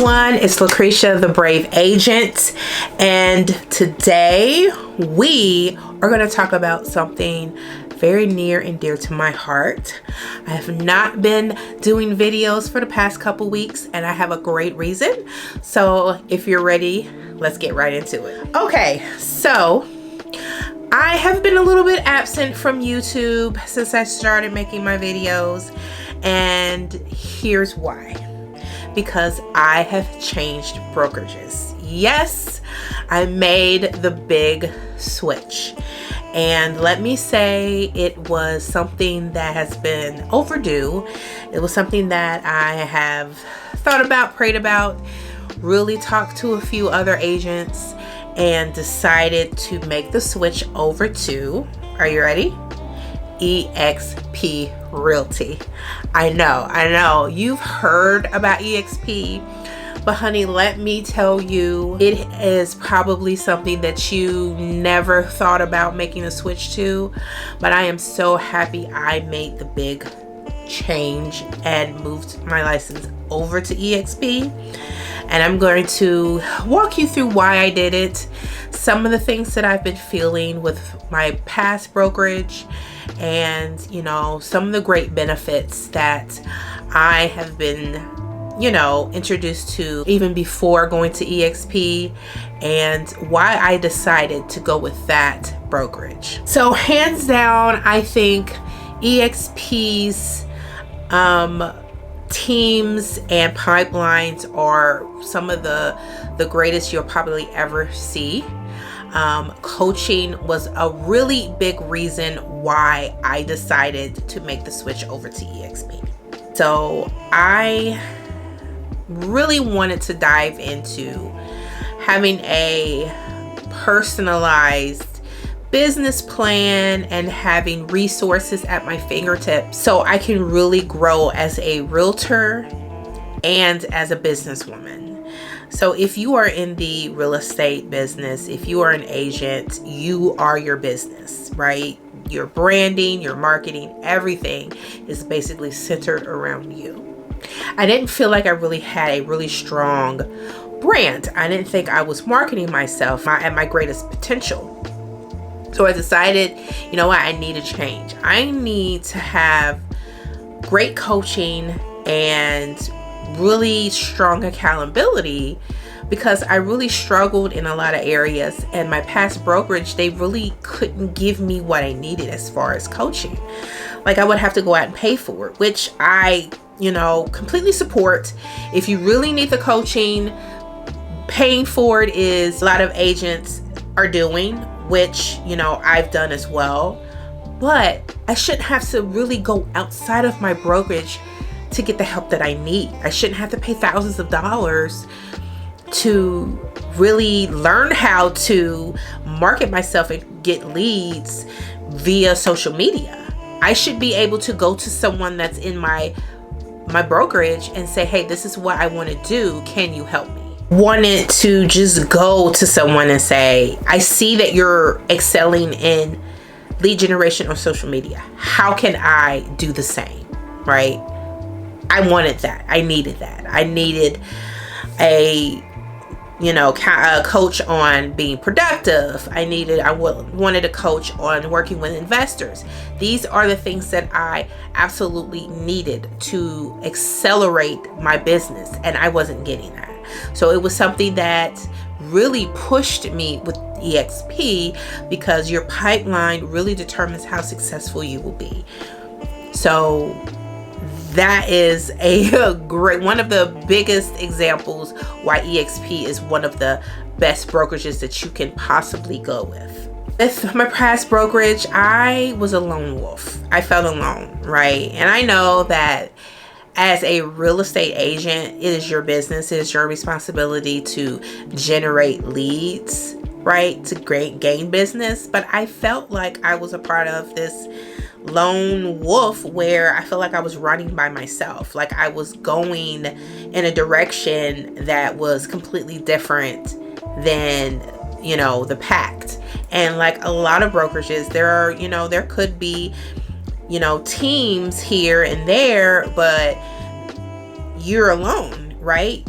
everyone, it's Lucretia, the Brave Agent, and today we are going to talk about something very near and dear to my heart. I have not been doing videos for the past couple weeks, and I have a great reason. So if you're ready, let's get right into it. Okay, so I have been a little bit absent from YouTube since I started making my videos, and here's why. Because I have changed brokerages. Yes, I made the big switch. And let me say, it was something that has been overdue. It was something that I have thought about, prayed about, really talked to a few other agents, and decided to make the switch over to, are you ready? EXP Realty. I know you've heard about EXP, but honey, let me tell you, it is probably something that you never thought about making a switch to, but I am so happy I made the big change and moved my license over to EXP. And I'm going to walk you through why I did it, some of the things that I've been feeling with my past brokerage, and some of the great benefits that I have been introduced to even before going to EXP, and why I decided to go with that brokerage. So hands down, I think EXP's teams and pipelines are some of the greatest you'll probably ever see. Coaching was a really big reason why I decided to make the switch over to EXP. So I really wanted to dive into having a personalized business plan and having resources at my fingertips so I can really grow as a realtor and as a businesswoman. So if you are in the real estate business, if you are an agent, you are your business, right? Your branding, your marketing, everything is basically centered around you. I didn't feel like I really had a really strong brand. I didn't think I was marketing myself at my greatest potential. So I decided, you know what, I need a change. I need to have great coaching and really strong accountability, because I really struggled in a lot of areas, and my past brokerage, they really couldn't give me what I needed as far as coaching. Like, I would have to go out and pay for it, which I completely support. If you really need the coaching, paying for it is a lot of agents are doing, which I've done as well. But I shouldn't have to really go outside of my brokerage to get the help that I need. I shouldn't have to pay thousands of dollars to really learn how to market myself and get leads via social media. I should be able to go to someone that's in my brokerage and say, hey, this is what I want to do. Can you help me? Wanted to just go to someone and say, I see that you're excelling in lead generation on social media. How can I do the same? Right? I wanted that. I needed that. I needed a coach on being productive. I wanted a coach on working with investors. These are the things that I absolutely needed to accelerate my business, and I wasn't getting that. So it was something that really pushed me with EXP, because your pipeline really determines how successful you will be. So that is a great, one of the biggest examples why EXP is one of the best brokerages that you can possibly go with. With my past brokerage, I was a lone wolf. I felt alone, right? And I know that as a real estate agent, it is your business, it is your responsibility to generate leads, right? To gain business. But I felt like I was a part of this lone wolf where I felt like I was running by myself. Like I was going in a direction that was completely different than, the pact. And like a lot of brokerages, there could be, teams here and there, but you're alone, right?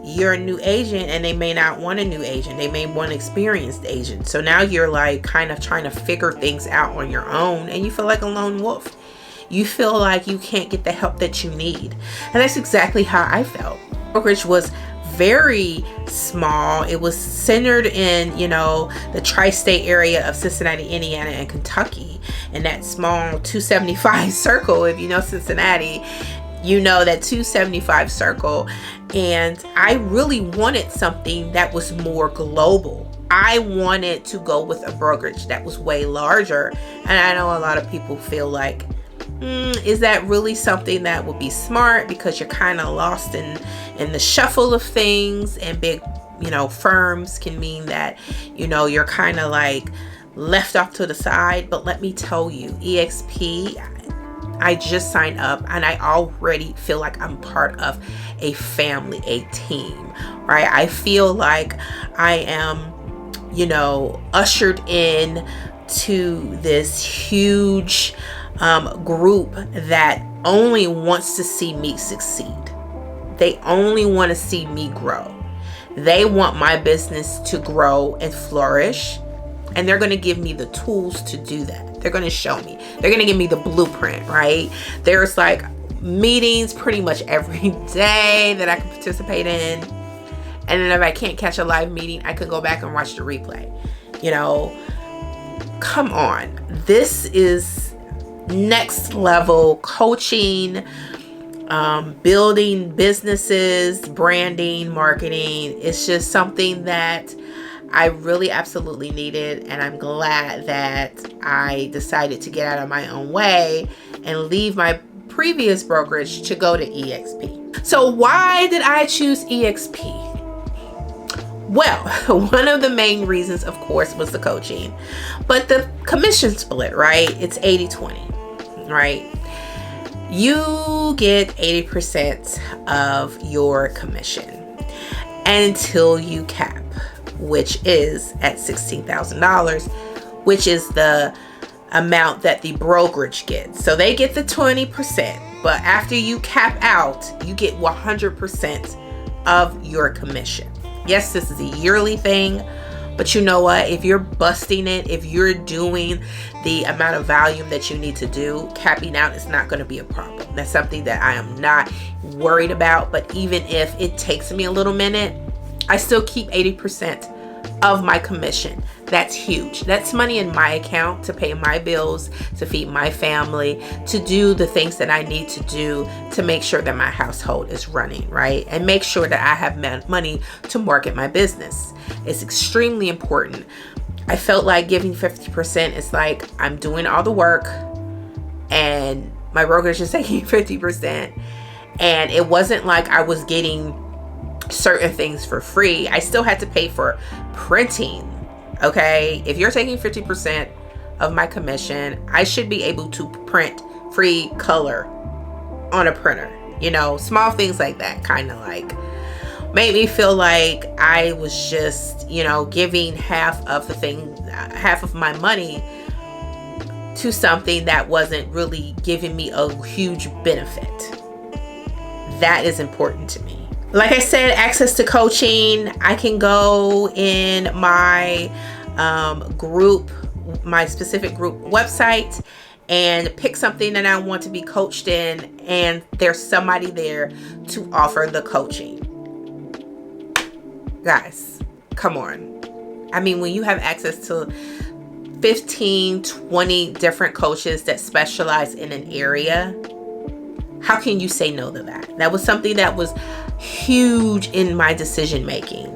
you're a new agent and they may not want a new agent. They may want an experienced agent. So now you're like kind of trying to figure things out on your own, and you feel like a lone wolf. You feel like you can't get the help that you need. And that's exactly how I felt. Brokerage was very small. It was centered in, the tri-state area of Cincinnati, Indiana, and Kentucky, in that small 275 circle. If you know Cincinnati, you know that 275 circle. And I really wanted something that was more global. I wanted to go with a brokerage that was way larger. And I know a lot of people feel like, is that really something that would be smart? Because you're kind of lost in the shuffle of things, and big, firms can mean that, you're kind of like left off to the side. But let me tell you, EXP, I just signed up and I already feel like I'm part of a family, a team, right? I feel like I am, ushered in to this huge group that only wants to see me succeed. They only want to see me grow. They want my business to grow and flourish. And they're going to give me the tools to do that. They're going to show me. They're going to give me the blueprint, right? There's like meetings pretty much every day that I can participate in. And then if I can't catch a live meeting, I could go back and watch the replay. Come on. This is next level coaching, building businesses, branding, marketing. It's just something that I really absolutely needed, and I'm glad that I decided to get out of my own way and leave my previous brokerage to go to EXP. So why did I choose EXP? Well, one of the main reasons, of course, was the coaching, but the commission split, right? It's 80-20, right? You get 80% of your commission until you cap, which is at $16,000, which is the amount that the brokerage gets. So they get the 20%, but after you cap out, you get 100% of your commission. Yes, this is a yearly thing, but you know what? If you're busting it, if you're doing the amount of volume that you need to do, capping out is not going to be a problem. That's something that I am not worried about. But even if it takes me a little minute, I still keep 80% of my commission. That's huge. That's money in my account to pay my bills, to feed my family, to do the things that I need to do to make sure that my household is running, right? And make sure that I have money to market my business. It's extremely important. I felt like giving 50% is like I'm doing all the work and my brokerage is taking 50%. And it wasn't like I was getting certain things for free. I still had to pay for printing. Okay, if you're taking 50% of my commission, I should be able to print free color on a printer. Small things like that kind of like made me feel like I was just, giving half of my money to something that wasn't really giving me a huge benefit. That is important to me. Like I said, access to coaching. I can go in my group, my specific group website, and pick something that I want to be coached in, and there's somebody there to offer the coaching. Guys, come on. I mean, when you have access to 15, 20 different coaches that specialize in an area, how can you say no to that? That was something that was huge in my decision making.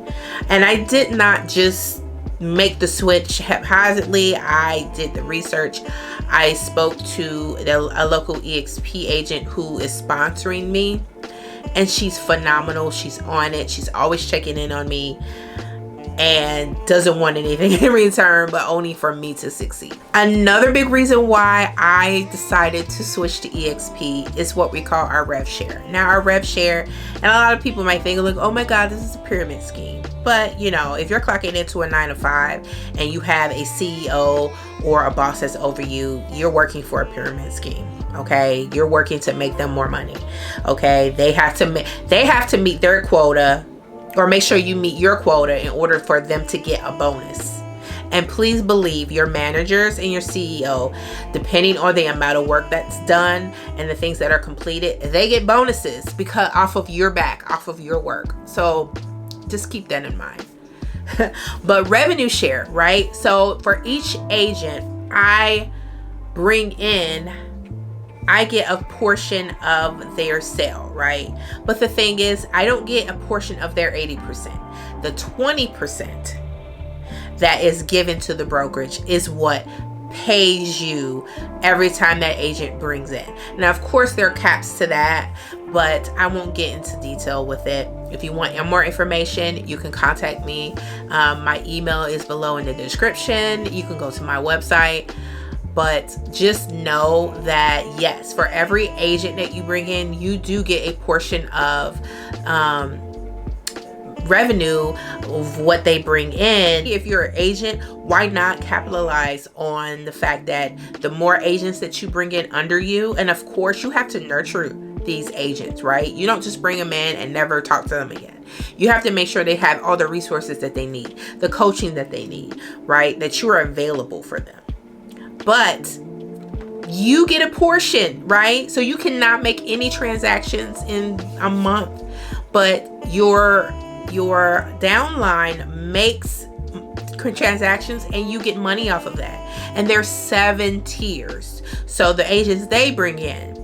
And I did not just make the switch haphazardly. I did the research. I spoke to a local EXP agent who is sponsoring me, and she's phenomenal. She's on it. She's always checking in on me and doesn't want anything in return, but only for me to succeed. Another big reason why I decided to switch to EXP is what we call our rev share. Now, our rev share, and a lot of people might think, like, oh my God, this is a pyramid scheme. But if you're clocking into a 9-to-5 and you have a CEO or a boss that's over you, you're working for a pyramid scheme. Okay, you're working to make them more money. Okay, they have to meet their quota. or make sure you meet your quota in order for them to get a bonus. And please believe your managers and your CEO, depending on the amount of work that's done and the things that are completed, they get bonuses because off of your back, off of your work. So just keep that in mind. But revenue share, right? So for each agent I bring in, I get a portion of their sale, right? But the thing is, I don't get a portion of their 80%. The 20% that is given to the brokerage is what pays you every time that agent brings in. Now, of course, there are caps to that, but I won't get into detail with it. If you want more information, you can contact me. My email is below in the description. You can go to my website. But just know that, yes, for every agent that you bring in, you do get a portion of revenue of what they bring in. If you're an agent, why not capitalize on the fact that the more agents that you bring in under you, and of course you have to nurture these agents, right? You don't just bring them in and never talk to them again. You have to make sure they have all the resources that they need, the coaching that they need, right? That you are available for them. But you get a portion, right? So you cannot make any transactions in a month, but your downline makes transactions and you get money off of that. And there's 7 tiers. So the agents they bring in,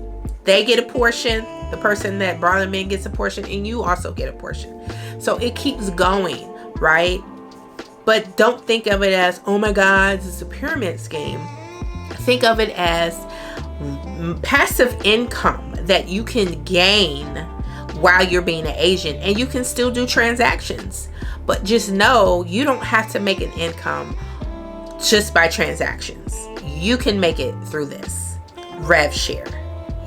they get a portion. The person that brought them in gets a portion, and you also get a portion. So it keeps going, right? But don't think of it as, oh my God, this is a pyramid scheme. Think of it as passive income that you can gain while you're being an agent, and you can still do transactions. But just know you don't have to make an income just by transactions. You can make it through this rev share.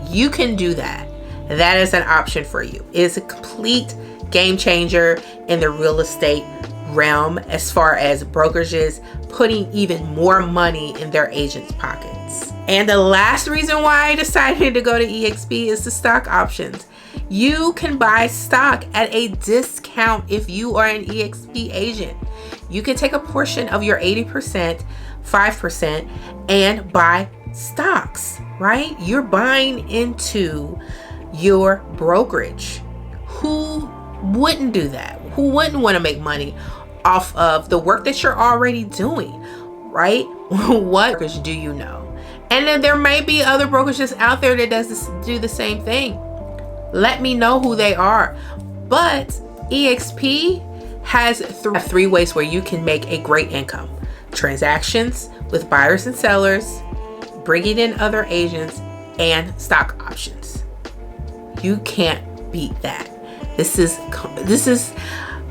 You can do that. That is an option for you. It is a complete game changer in the real estate realm as far as brokerages putting even more money in their agents' pockets. And the last reason why I decided to go to EXP is the stock options. You can buy stock at a discount if you are an EXP agent. You can take a portion of your 80%, 5%, and buy stocks, right? You're buying into your brokerage. Who wouldn't do that? Who wouldn't want to make money off of the work that you're already doing, right? What brokerage do you know? And then there may be other brokerages out there that do the same thing. Let me know who they are. But EXP has 3 ways where you can make a great income. Transactions with buyers and sellers, bringing in other agents, and stock options. You can't beat that. This is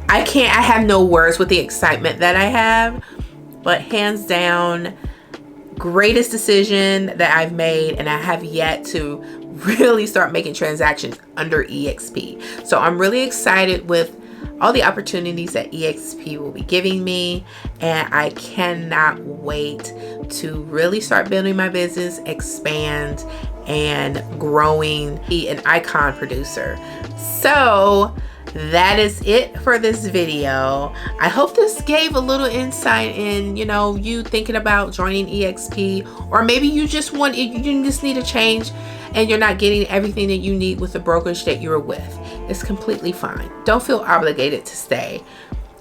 I have no words with the excitement that I have, but hands down, greatest decision that I've made, and I have yet to really start making transactions under EXP. So I'm really excited with all the opportunities that EXP will be giving me, and I cannot wait to really start building my business, expand, and growing, be an icon producer. So that is it for this video. I hope this gave a little insight in, you thinking about joining EXP, or maybe you just need a change and you're not getting everything that you need with the brokerage that you're with. It's completely fine. Don't feel obligated to stay.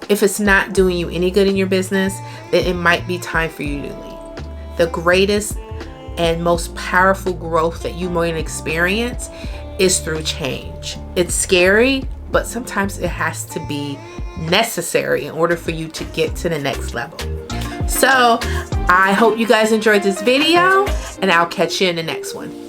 If it's not doing you any good in your business, then it might be time for you to leave. The greatest and most powerful growth that you might experience is through change. It's scary, but sometimes it has to be necessary in order for you to get to the next level. So I hope you guys enjoyed this video, and I'll catch you in the next one.